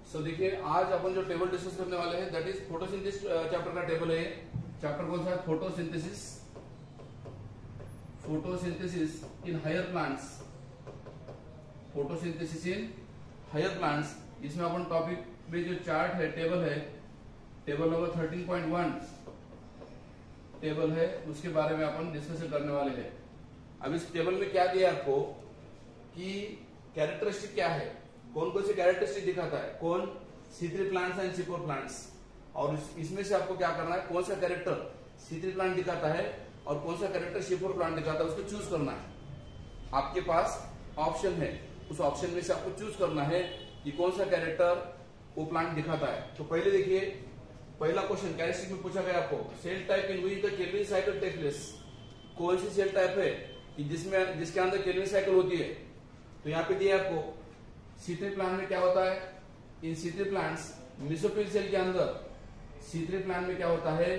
सो देखिए आज अपन जो टेबल डिस्कस करने वाले हैं दैट इज फोटोसिंथेसिस चैप्टर का टेबल है। चैप्टर कौन सा है? Photosynthesis. Photosynthesis in higher plants. Photosynthesis in higher plants. इसमें अपन टॉपिक में जो चार्ट है, टेबल है, टेबल नंबर 13.1 टेबल है, उसके बारे में अपन डिस्कशन करने वाले हैं। अब इस टेबल में क्या दिया आपको कि कैरेक्टरिस्टिक क्या है, कौन कौन से कैरेक्टरिस्टिक दिखाता है, कौन C3 plants and C4 plants, और इसमें से आपको क्या करना है, कौन सा कैरेक्टर C3 प्लांट दिखाता है और कौन सा कैरेक्टर C4 प्लांट दिखाता है, उसको चूज करना है। आपके पास ऑप्शन है, उस ऑप्शन में से आपको चूज करना है कि कौन सा कैरेक्टर वो प्लांट दिखाता है। तो पहले देखिए, पहला क्वेश्चन कैरेक्टरिस्टिक में पूछा गया आपको, cell type in which the Calvin cycle take place. कौन सी सेल टाइप है कि जिसके अंदर केल्विन साइकिल होती है। तो यहाँ पे दिया आपको C3 प्लांट में क्या होता है, इन C3 प्लांट्स मेसोफिल सेल के अंदर C3 प्लांट में क्या होता है,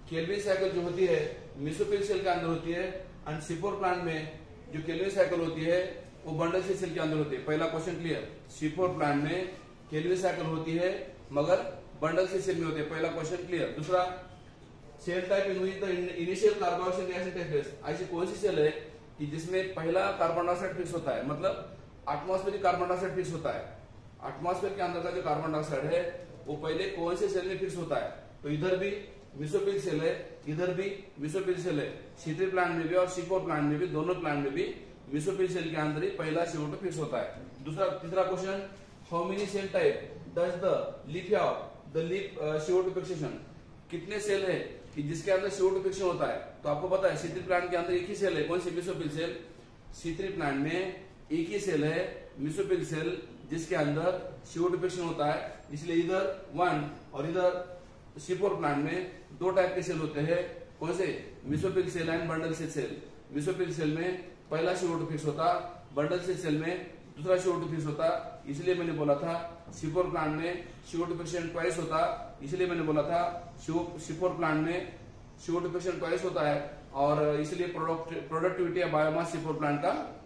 केल्विन साइकिल जो होती है मेसोफिल सेल के अंदर होती है, एंड C4 प्लांट में जो केल्विन साइकिल होती है वो बंडल सेल के अंदर होती है। पहला क्वेश्चन क्लियर। C4 प्लांट में केल्विन साइकिल होती है मगर बंडल सेल में होती है। पहला क्वेश्चन क्लियर। दूसरा, cell type in which the initial carbon dioxide reaction take place. ऐसी कौन सी सेल है कि जिसमें पहला कार्बन डाइऑक्साइड फिक्स होता है, मतलब एटमॉस्फेरिक कार्बन डाइऑक्साइड फिक्स होता है। एटमॉस्फेयर के अंदर का जो कार्बन डाइऑक्साइड है वो पहले कौन से सेल में फिक्स होता है। तो इधर भी मेसोफिल सेल है, इधर भी मेसोफिल सेल है। C3 प्लांट में भी और C4 प्लांट में भी, दोनों प्लांट में भी मेसोफिल सेल के अंदर ही पहला CO2 फिक्स होता है। तीसरा question, how many cell type does the leaf have the leaf CO2 fixation. कितने सेल है कि जिसके अंदर CO2 फिक्सेशन होता है। तो आपको पता है C3 प्लांट के अंदर एक ही सेल है, कौन सी, मेसोफिल सेल। C3 प्लांट में एक ही सेल है मेसोफिल सेल जिसके अंदर CO2 फिक्सेशन होता है, इसलिए इधर 1 और इधर C4 प्लांट में दो टाइप के सेल होते हैं। कौन से? Mesophyll cell and bundle cell. Mesophyll cell में पहला CO2 फिक्स होता, बंडल सेल में दूसरा CO2 फिक्स होता। इसलिए मैंने बोला था C4 प्लांट में CO2 फिक्सेशन ट्वाइस होता, इसलिए मैंने बोला था C4 प्लांट में CO2 फिक्सेशन ट्वाइस होता है, और इसलिए प्रोडक्टिविटी या बायोमास C4 प्लांट का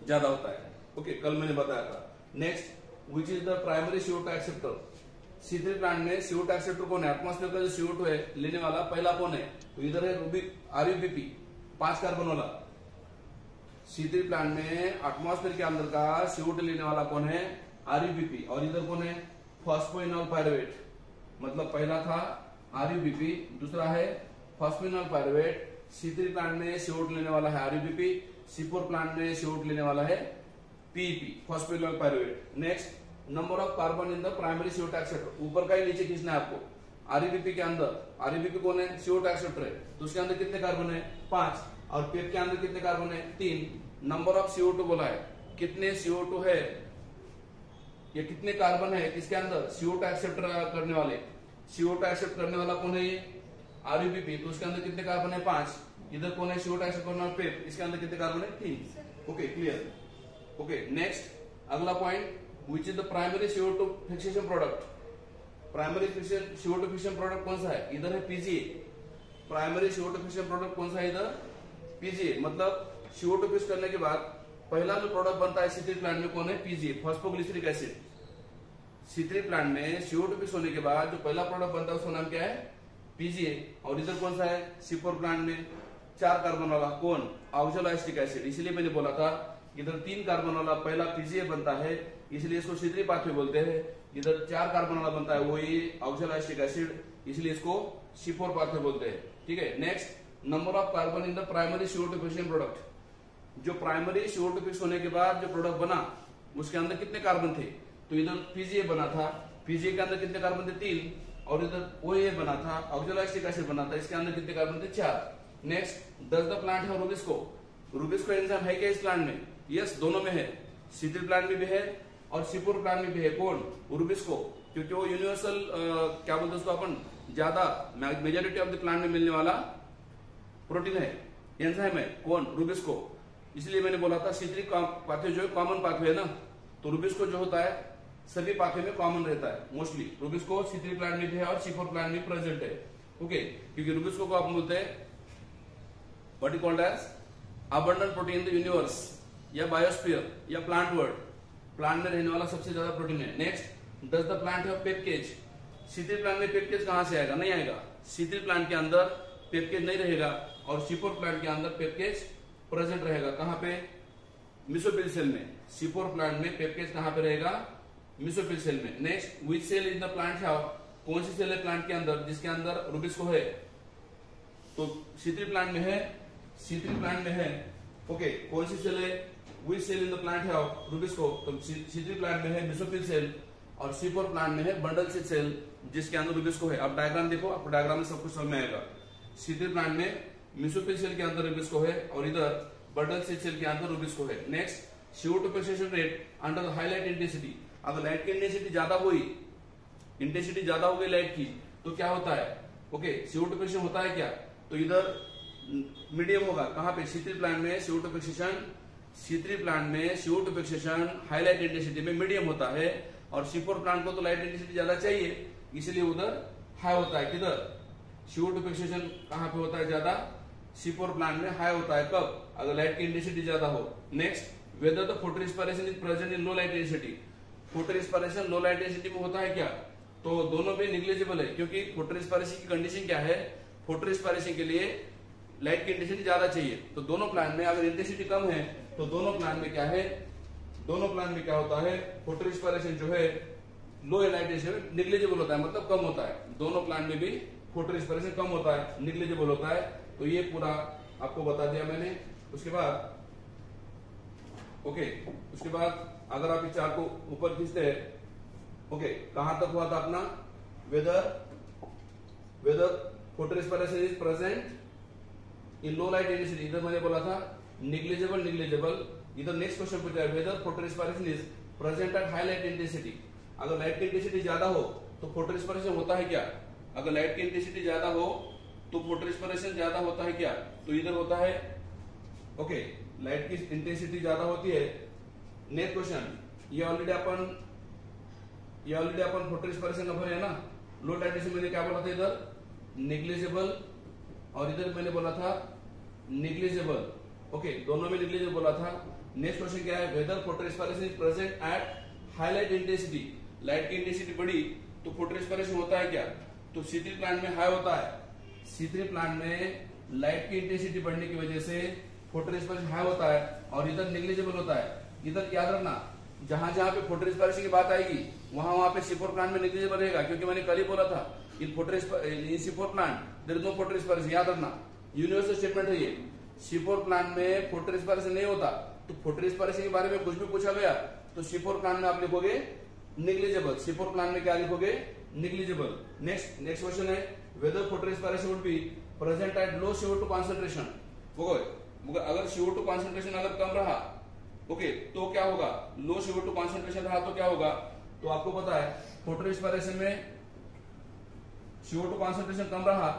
ज्यादा होता है। ओके, कल मैंने बताया था। Next, which is the primary CO2 acceptor. C3 plant में CO2 एक्सेप्टर कौन है, एटमॉस्फेयर का जो CO2 है लेने वाला पहला कौन है। तो इधर है RUBP, 5 कार्बन वाला। C3 प्लांट में एटमॉस्फेयर के अंदर का CO2 लेने वाला कौन है, RUBP, और इधर कौन है, फॉस्फोइनोल पायरुवेट। मतलब पहला था RUBP, दूसरा है फॉस्फोइनोल पायरुवेट। C3 प्लांट में CO2 लेने वाला है RUBP, C4 प्लांट में CO2 लेने वाला है PEP, phosphoenol pyruvate. Next, number of carbon in the primary CO2 acceptor. ऊपर का ही नीचे खींचना है आपको। RUBP के अंदर, RUBP कौन है, CO2 एक्सेप्टर है, तो उसके अंदर कितने कार्बन है, 5, और PEP के अंदर कितने कार्बन है, 3। नंबर ऑफ CO2 बोला है, कितने CO2 है या कितने कार्बन है किसके अंदर, CO2 एक्सेप्ट करने वाले। CO2 एक्सेप्ट करने वाला कौन है, ये RUBP, तो उसके अंदर कितने कार्बन है, 5। इधर कौन है, CO2 एक्सेप्ट करने वाला PEP, इसके अंदर कितने कार्बन है, 3। Okay, clear. ओके, नेक्स्ट अगला point, which is the primary CO2 fixation product. Primary CO2 fixation product कौन सा है, इधर है PGA। Primary CO2 fixation product कौन सा है, इधर PGA। मतलब CO2 फिक्स करने के बाद पहला जो प्रोडक्ट बनता है C3 प्लांट में कौन है, PGA, phosphoglyceric acid. C3 plant में CO2 फिक्स होने के बाद जो पहला प्रोडक्ट बनता है उसका नाम क्या है, PGA। और इधर कौन सा है, C4 प्लांट में 4 कार्बन वाला कौन, ऑक्सैलोएसिटिक एसिड। इसलिए मैंने बोला था इधर 3 कार्बन वाला पहला PGA बनता है, इसलिए इसको C3 पाथवे बोलते हैं। इधर 4 कार्बन वाला बनता है वही ऑक्सैलोएसिटिक एसिड, इसलिए इसको C4 पाथवे बोलते हैं। ठीक है। Next, number of carbon in the primary CO2 fixation product. जो प्राइमरी CO2 फिक्स होने के बाद जो प्रोडक्ट बना उसके अंदर कितने कार्बन थे। तो इधर PGA बना था, PGA के अंदर कितने कार्बन थे, 3, और इधर OA बना था, ऑक्सैलोएसिटिक एसिड बना था, इसके अंदर कितने कार्बन थे, 4। नेक्स्ट, डज द प्लांट है रुबिस्को। रुबिस्को एंजाइम है क्या इस प्लांट में, यस, दोनों में है। C3 प्लांट में भी है और C4 प्लांट में भी है, कौन, रुबिस्को, क्योंकि वो यूनिवर्सल क्या बोलते हैं उसको अपन, ज्यादा मेजोरिटी ऑफ द प्लांट में मिलने वाला प्रोटीन है, एंजाइम है, कौन, रुबिस्को। इसलिए मैंने बोला था C3 पाथवे जो है कॉमन पाथवे है ना, तो रुबिस्को जो होता है सभी पाथवे में कॉमन रहता है मोस्टली। रुबिस्को C3 प्लांट में भी है और C4 प्लांट में प्रेजेंट है। ओके, क्योंकि रुबिस्को को आप बोलते हैं what is called as abundant protein in the universe या बायोस्फीयर या प्लांट वर्ल्ड। प्लांट में रहने वाला सबसे ज्यादा प्रोटीन है। Next, does the plant have PEPcase? C3 plant में पेपकेज कहां से आएगा? नहीं आएगा। C3 प्लांट के अंदर पेपकेज नहीं रहेगा और C4 प्लांट के अंदर पेपकेज प्रेजेंट रहेगा। कहां पे? मेसोफिल सेल में। C4 प्लांट में पेपकेज कहां पे रहेगा? मेसोफिल सेल में। Next, which cell in the plant have? कौन सी सेल है प्लांट के अंदर जिसके अंदर रुबिस्को है? तो C3 प्लांट में है, C3 प्लांट में है। ओके, कौन सी सेल है? Which cell in the plant have rubisco? तो C3 प्लांट में है मेसोफिल सेल और C4 प्लांट में है बंडल सेल सेल जिसके अंदर रुबिस्को है। अब डायग्राम देखो, आपको डायग्राम में सब कुछ समझ में आएगा। C3 प्लांट में मेसोफिल सेल के अंदर रुबिस्को है और इधर बंडल सेल के अंदर रुबिस्को है। Next, CO2 fixation rate under the high light intensity. अगर लाइट की इंटेंसिटी ज्यादा हुई, इंटेंसिटी ज्यादा हो गई लाइट की, तो क्या होता है? ओके, CO2 फिक्सेशन होता है क्या? तो इधर मीडियम होगा। कहां पे? C3 प्लांट में CO2 फिक्सेशन, C3 प्लांट में CO2 fixation high light intensity में मीडियम होता है और C4 प्लांट को तो लाइट इंटेंसिटी ज्यादा चाहिए, इसलिए उधर हाई होता है। किधर? CO2 फिक्सेशन कहां पे होता है ज्यादा? C4 प्लांट में हाई होता है। कब? अगर लाइट की इंटेंसिटी ज्यादा हो। Next, whether the photo respiration is present in low light intensity. Photo respiration low light intensity में होता है क्या? तो दोनों में निग्लिजिबल है, क्योंकि फोटो रेस्पिरेशन की कंडीशन क्या है? फोटो रेस्पिरेशन के लिए लाइट की इंटेंसिटी ज्यादा चाहिए। तो दोनों प्लांट में अगर इंटेंसिटी कम है तो दोनों प्लांट में क्या है? दोनों प्लांट में क्या होता है? फोटो रेस्पिरेशन जो है लो लाइट इंटेंसिटी निग्लिजिबल होता है, मतलब कम होता है। दोनों प्लांट में भी फोटो रेस्पिरेशन कम होता है, निग्लिजिबल होता है। तो ये पूरा आपको बता दिया मैंने। उसके बाद उसके बाद अगर आप इस चार्ट को ऊपर खींचते हैं, कहां तक हुआ था अपना? Whether photorespiration is present in low light intensity. इधर मैंने बोला था निग्लिजिबल। इधर नेक्स्ट क्वेश्चन पूछा है, whether photorespiration is present at high light intensity. अगर लाइट की इंटेंसिटी ज्यादा हो तो फोटो रेस्पिरेशन होता है क्या? अगर लाइट की इंटेंसिटी ज्यादा हो तो फोटो रेस्पिरेशन ज्यादा होता है क्या? तो इधर होता है। लाइट की इंटेंसिटी ज्यादा होती है। नेक्स्ट क्वेश्चन, ये ऑलरेडी अपन फोटो रेस्पिरेशन का भरे है ना। लो लाइट इंटेंसिटी मैंने क्या बोला था? इधर निग्लिजिबल और इधर मैंने बोला था निग्लिजिबल। दोनों में निग्लिजिबल बोला था। नेक्स्ट क्वेश्चन क्या है? Whether photorespiration is present at high light intensity. Light की इंटेंसिटी बढ़ी तो फोटो रेस्पिरेशन होता है क्या? तो C3 प्लांट में हाई होता है। C3 प्लांट में लाइट की इंटेंसिटी बढ़ने की वजह से फोटो रेस्पिरेशन हाई होता है और इधर निग्लिजिबल होता है। इधर याद रखना, जहां जहां पे फोटो रेस्पिरेशन की बात आएगी वहां पे C4 प्लांट में निग्लिजिबल रहेगा, क्योंकि मैंने कल ही बोला था in C4 plant there is no photorespiration. याद रखना, यूनिवर्सल स्टेटमेंट है ये। C4 प्लांट में फोटो रेस्पिरेशन नहीं होता। तो फोटो रेस्पिरेशन के बारे में कुछ भी पूछा गया तो C4 प्लांट में आप लिखोगे निग्लिजिबल। C4 प्लांट में क्या लिखोगे? निग्लिजिबल। नेक्स्ट क्वेश्चन है, whether photorespiration would be present at low CO2 concentration. अगर CO2 कॉन्सेंट्रेशन अगर कम रहा, तो क्या होगा? लो CO2 कॉन्सेंट्रेशन रहा तो क्या होगा? तो आपको पता है फोटो रेस्पिरेशन में CO2 कॉन्सेंट्रेशन कम रहा,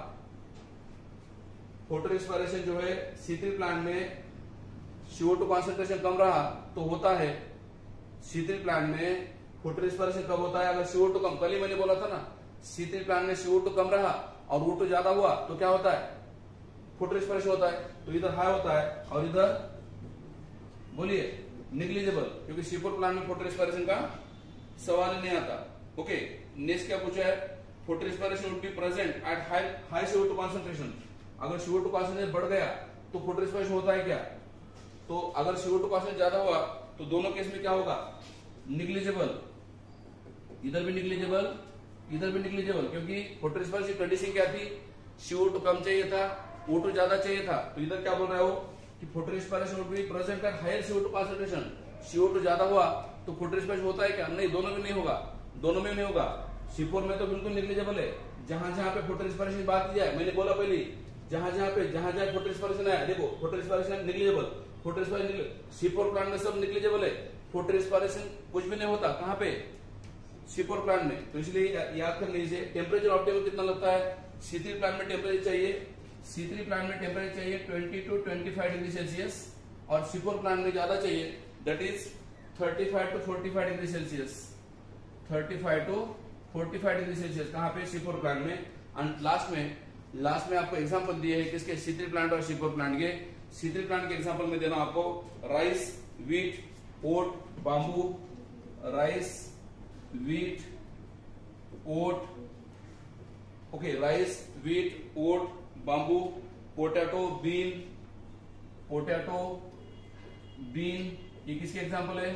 फोटो रेस्पिरेशन जो है C3 प्लांट में CO2 कॉन्सेंट्रेशन कम रहा तो होता है C3 प्लांट में फोटो रेस्पिरेशन कब होता है? अगर CO2 कम, कल ही मैंने बोला था ना, C3 प्लांट में CO2 कम रहा और O2 ज्यादा हुआ तो क्या होता है? फोटो रेस्पिरेशन होता है। तो इधर हाई होता है और इधर बोलिए निग्लिजिबल, क्योंकि C4 प्लांट में फोटो रेस्पिरेशन का सवाल नहीं आता। नेक्स्ट क्या पूछा है? Photo respiration would be present at high CO2 concentration. अगर CO2 कॉन्सेंट्रेशन बढ़ गया तो फोटो रेस्पिरेशन होता है क्या? तो अगर CO2 कॉन्सेंट्रेशन ज्यादा हुआ तो दोनों केस में क्या होगा? निग्लिजिबल। इधर भी निग्लिजिबल, इधर भी निग्लिजिबल, क्योंकि फोटो रेस्पिरेशन की कंडीशन क्या थी? CO2 कम चाहिए था, O2 ज्यादा चाहिए था। तो इधर क्या बोल रहा है वो कि photorespiration would be present at higher CO2 concentration. CO2 ज्यादा हुआ तो फोटो रेस्पिरेशन होता है क्या? नहीं, दोनों में नहीं होगा। दोनों में नहीं होगा। C4 में तो बिल्कुल निग्लिजिबल है। जहां जहां पे फोटो रेस्पिरेशन की बात की जाए, मैंने बोला पहले, जहां जहां फोटो रेस्पिरेशन है, देखो photo respiration negligible, photo respiration C4 plant में सब निग्लिजिबल है। फोटो रेस्पिरेशन कुछ भी नहीं होता। कहां पे? C4 प्लांट में। तो इसलिए याद कर लीजिए, टेम्परेचर ऑप्टिमम कितना लगता है? C3 प्लांट में टेम्परेचर चाहिए, C3 प्लांट में टेम्परेचर चाहिए 20 to 25 डिग्री सेल्सियस और C4 प्लांट में ज्यादा चाहिए, that is 35 to 45 degree Celsius. 35 to 45 degree Celsius कहां पे? C4 प्लांट में। एंड लास्ट में आपको एग्जांपल दिए हैं किसके? C3 प्लांट और C4 प्लांट के। C3 प्लांट के एग्जांपल में देना आपको rice, wheat, oat, bamboo, rice, wheat, oat, okay, rice, wheat, oat, bamboo, potato, bean, ये किसके एग्जाम्पल है?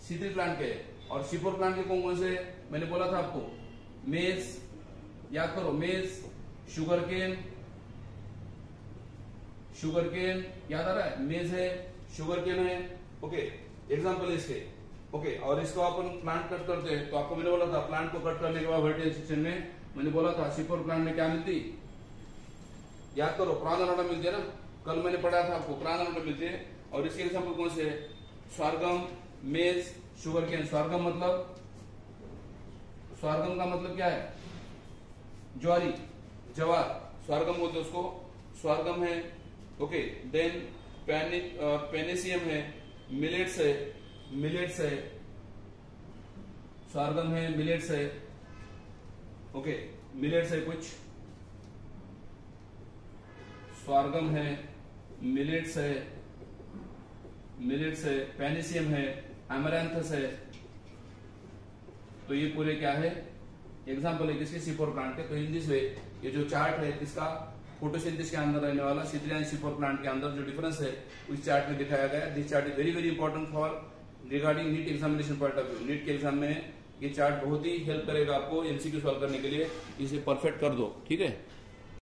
सीत्री प्लांट के। और शिपोर प्लांट के कौन कौन से? मैंने बोला था आपको, मेज, याद करो, मेज, शुगर केन याद आ रहा है? मेज है, शुगर केन है, ओके, एग्जाम्पल इसके, ओके। और इसको अपन प्लांट कट करते हैं, तो आपको मैंने बोला था प्लांट को कट करने के बाद वर्टिकल सेक्शन में मैंने बोला था शिपोर प्लांट में क्या मिलती? याद करो, प्राणोडाटा मिलती है ना, कल मैंने पढ़ा था आपको, प्राणोडाटा मिलती है। और इसके एग्जाम्पल कौन से? स्वारगम, मेज, शुगर केन। स्वारगम का मतलब क्या है? ज्वारी, जवार, स्वारगम बोलते उसको, स्वारगम है, ओके। देन पेनिसियम है, मिलेट्स है, स्वारगम है, मिलेट्स है, ओके, मिलेट्स है कुछ, स्वारगम है, मिलेट्स है, पेनिसियम है, एमरैंथस है। तो ये पूरे क्या है? एग्जाम्पल है किसके? शिपोर प्लांट के। तो इन दिस वे ये जो चार्ट है किसका? फोटोसिंथेसिस के अंदर रहने वाला सीत्री शिपोर प्लांट के अंदर जो डिफरेंस है उस चार्ट में दिखाया गया है। This chart is very very important for regarding NEET examination point of view. NEET के एग्जाम में ये चार्ट बहुत ही हेल्प करेगा आपको एमसीक्यू सॉल्व करने के लिए। इसे परफेक्ट कर दो, ठीक है।